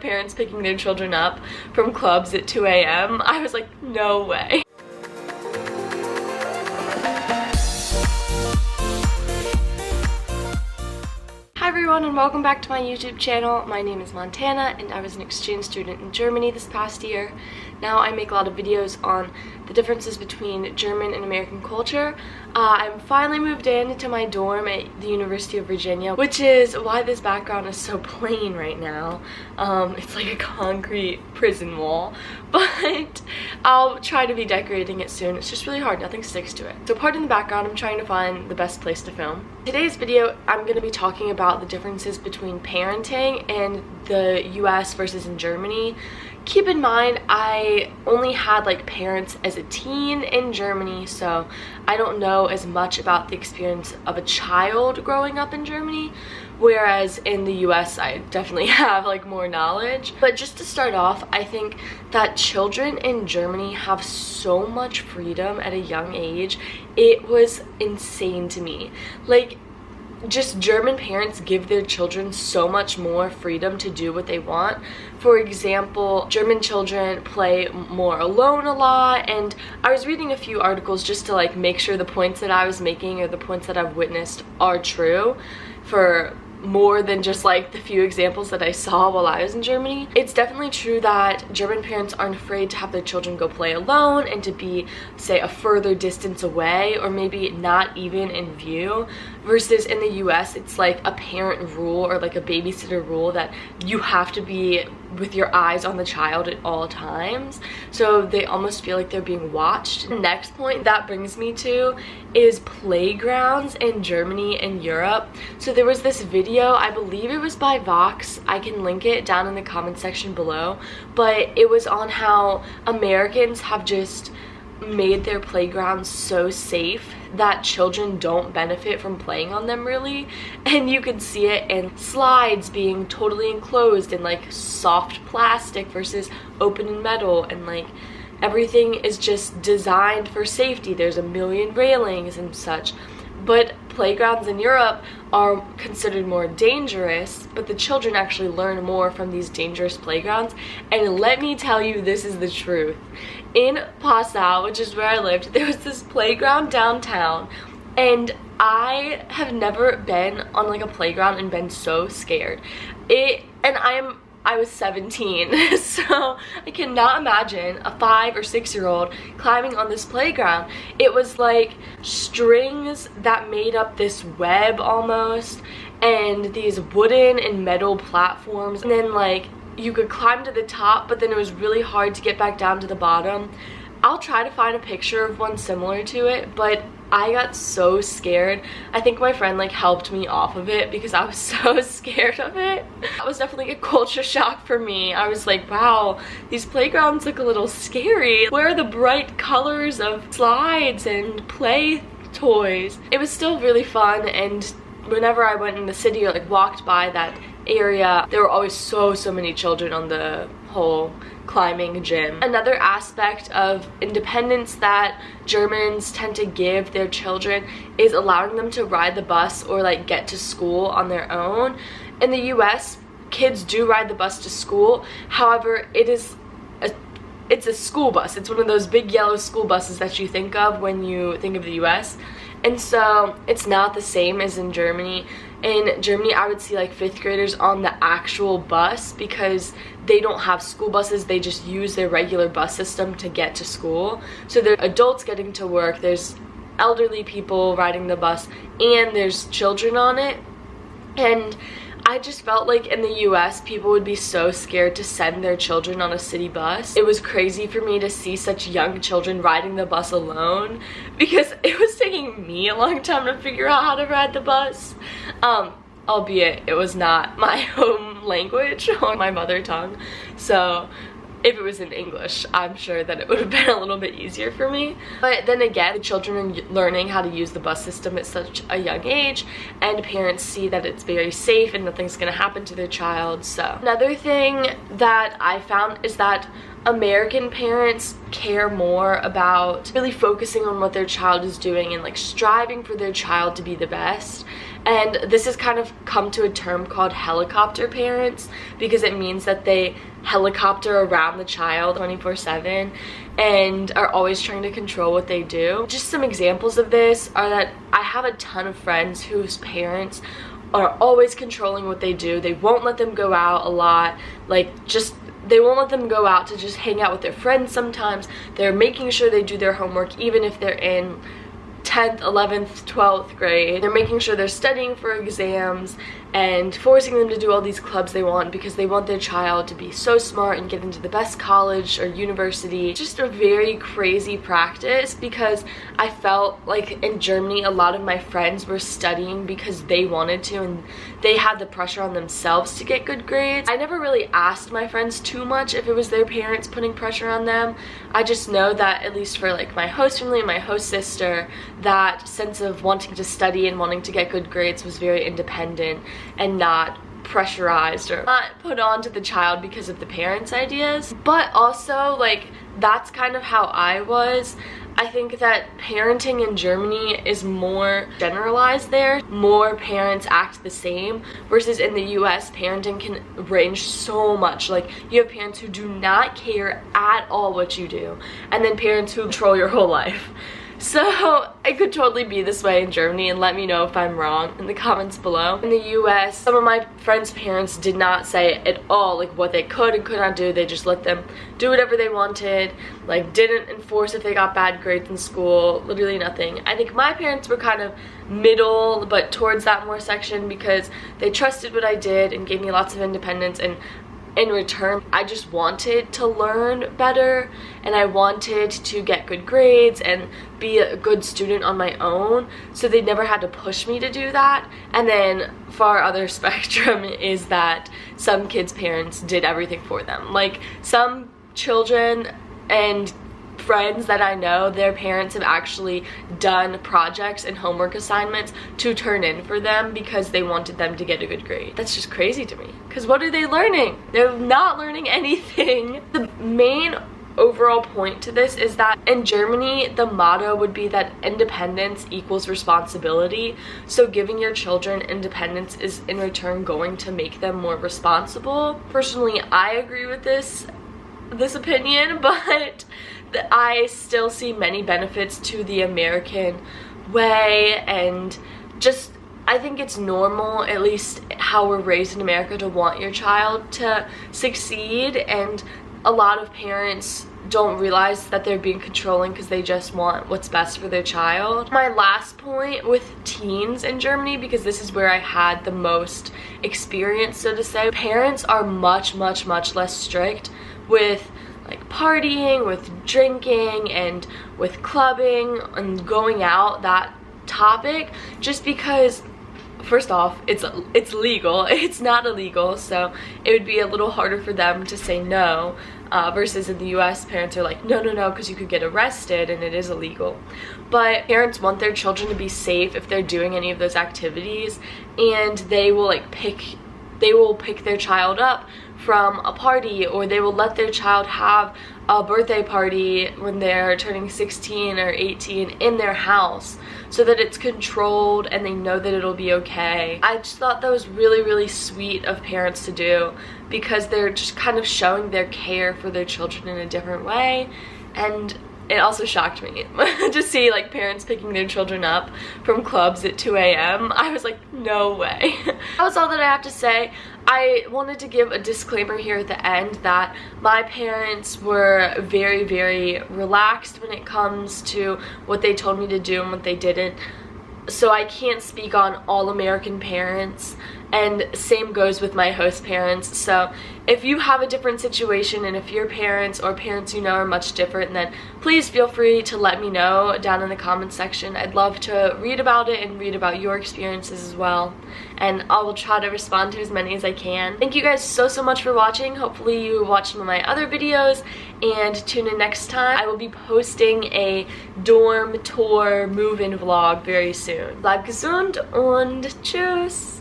Parents picking their children up from clubs at 2 a.m. I was like, no way. Hi everyone and welcome back to my YouTube channel. My name is Montana and I was an exchange student in Germany this past year. Now I make a lot of videos on the differences between German and American culture. I'm finally moved into my dorm at the University of Virginia, which is why this background is so plain right now. It's like a concrete prison wall, but I'll try to be decorating it soon. It's just really hard, nothing sticks to it. So pardon the background, I'm trying to find the best place to film. Today's video, I'm going to be talking about the differences between parenting in the US versus in Germany. Keep in mind, I only had like parents as a teen in Germany, so I don't know as much about the experience of a child growing up in Germany, whereas in the US I definitely have like more knowledge. But just to start off, I think that children in Germany have so much freedom at a young age. It was insane to me. Like, just German parents give their children so much more freedom to do what they want. For example, German children play more alone a lot, and I was reading a few articles just to like make sure the points that I was making or the points that I've witnessed are true for more than just like the few examples that I saw while I was in Germany. It's definitely true that German parents aren't afraid to have their children go play alone and to be, say, a further distance away or maybe not even in view, versus in the US it's like a parent rule or like a babysitter rule that you have to be with your eyes on the child at all times, so they almost feel like they're being watched. The next point that brings me to is playgrounds in Germany and Europe. So there was this video, I believe it was by Vox, I can link it down in the comment section below, but it was on how Americans have just made their playgrounds so safe that children don't benefit from playing on them really, and you could see it in slides being totally enclosed in like soft plastic versus open in metal, and like everything is just designed for safety. There's a million railings and such. But playgrounds in Europe are considered more dangerous, but the children actually learn more from these dangerous playgrounds. And let me tell you, this is the truth. In Passau, which is where I lived, there was this playground downtown, and I have never been on like a playground and been so scared. I was 17, so I cannot imagine a 5 or 6 year old climbing on this playground. It was like strings that made up this web almost, and these wooden and metal platforms, and then like you could climb to the top, but then it was really hard to get back down to the bottom. I'll try to find a picture of one similar to it, but I got so scared. I think my friend like helped me off of it because I was so scared of it. That was definitely a culture shock for me. I was like, wow, these playgrounds look a little scary. Where are the bright colors of slides and play toys? It was still really fun, and whenever I went in the city or like walked by that area, there were always so many children on the whole climbing gym. Another aspect of independence that Germans tend to give their children is allowing them to ride the bus or like get to school on their own. In the US, kids do ride the bus to school. However, it's a school bus. It's one of those big yellow school buses that you think of when you think of the US. And so it's not the same as in Germany. In Germany, I would see like 5th graders on the actual bus because they don't have school buses. They just use their regular bus system to get to school. So there are adults getting to work, there's elderly people riding the bus, and there's children on it. And I just felt like in the US, people would be so scared to send their children on a city bus. It was crazy for me to see such young children riding the bus alone because it was taking me a long time to figure out how to ride the bus. Albeit it was not my home language or my mother tongue. So if it was in English, I'm sure that it would have been a little bit easier for me. But then again, the children are learning how to use the bus system at such a young age, and parents see that it's very safe and nothing's gonna happen to their child. So another thing that I found is that American parents care more about really focusing on what their child is doing and like striving for their child to be the best. And this has kind of come to a term called helicopter parents, because it means that they helicopter around the child 24/7 and are always trying to control what they do. Just some examples of this are that I have a ton of friends whose parents are always controlling what they do. They won't let them go out a lot, they won't let them go out to just hang out with their friends sometimes. They're making sure they do their homework even if they're in 10th, 11th, 12th grade. They're making sure they're studying for exams and forcing them to do all these clubs they want because they want their child to be so smart and get into the best college or university. Just a very crazy practice, because I felt like in Germany a lot of my friends were studying because they wanted to and they had the pressure on themselves to get good grades. I never really asked my friends too much if it was their parents putting pressure on them. I just know that, at least for like my host family and my host sister, that sense of wanting to study and wanting to get good grades was very independent and not pressurized or not put on to the child because of the parents' ideas. But also, like, that's kind of how I was. I think that parenting in Germany is more generalized there. More parents act the same, versus in the US, parenting can range so much. Like, you have parents who do not care at all what you do, and then parents who control your whole life. So it could totally be this way in Germany, and let me know if I'm wrong in the comments below. In the US, some of my friends' parents did not say at all like what they could and could not do. They just let them do whatever they wanted, like didn't enforce if they got bad grades in school, literally nothing. I think my parents were kind of middle, but towards that more section, because they trusted what I did and gave me lots of independence, and in return, I just wanted to learn better, and I wanted to get good grades and be a good student on my own, so they never had to push me to do that. And then far other spectrum is that some kids' parents did everything for them. Like, some children and friends that I know, their parents have actually done projects and homework assignments to turn in for them because they wanted them to get a good grade. That's just crazy to me, because what are they learning? They're not learning anything. The main overall point to this is that in Germany, the motto would be that independence equals responsibility. So giving your children independence is in return going to make them more responsible. Personally, I agree with this opinion, but I still see many benefits to the American way, and just I think it's normal, at least how we're raised in America, to want your child to succeed, and a lot of parents don't realize that they're being controlling because they just want what's best for their child. My last point with teens in Germany, because this is where I had the most experience, so to say, parents are much less strict with like partying, with drinking, and with clubbing and going out, that topic, just because first off, it's legal. It's not illegal, so it would be a little harder for them to say no, versus in the US, parents are like, no, because you could get arrested and it is illegal. But parents want their children to be safe if they're doing any of those activities, and they will pick their child up from a party, or they will let their child have a birthday party when they're turning 16 or 18 in their house, so that it's controlled and they know that it'll be okay. I just thought that was really sweet of parents to do, because they're just kind of showing their care for their children in a different way. And it also shocked me to see like parents picking their children up from clubs at 2 a.m. I was like, no way. That was all that I have to say. I wanted to give a disclaimer here at the end that my parents were very relaxed when it comes to what they told me to do and what they didn't. So I can't speak on all American parents, and same goes with my host parents. So if you have a different situation, and if your parents or parents you know are much different, then please feel free to let me know down in the comments section. I'd love to read about it and read about your experiences as well, and I will try to respond to as many as I can. Thank you guys so much for watching. Hopefully you watched some of my other videos, and tune in next time. I will be posting a dorm tour move-in vlog very soon. Bleib gesund und tschüss!